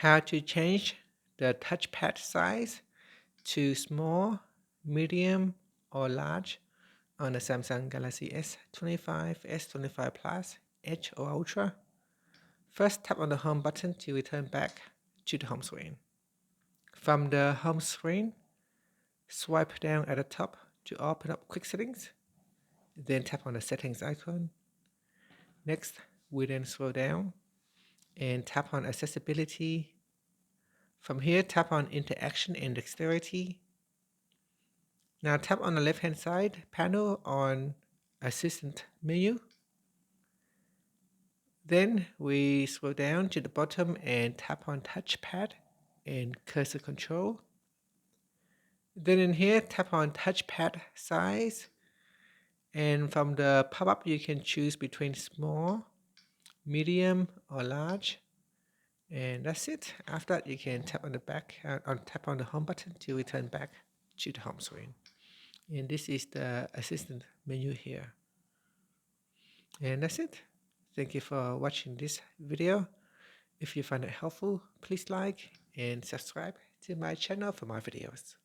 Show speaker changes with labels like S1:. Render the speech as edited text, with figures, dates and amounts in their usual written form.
S1: how to change the touchpad size to small, medium, or large on the Samsung Galaxy S25, S25 Plus, Edge, or Ultra. First, tap on the home button to return back to the home screen. From the home screen, swipe down at the top to open up quick settings. Then tap on the settings icon. Next, we then scroll down and tap on accessibility. From here, tap on interaction and dexterity. Now tap on the left hand side panel on assistant menu. Then we scroll down to the bottom and tap on touchpad and cursor control. Then in here, tap on touchpad size. And from the pop-up, you can choose between small, medium, or large. And that's it. After that, you can tap on the tap on the home button to return back to the home screen. And this is the assistant menu here. And that's it. Thank you for watching this video. If you find it helpful, please like and subscribe to my channel for more videos.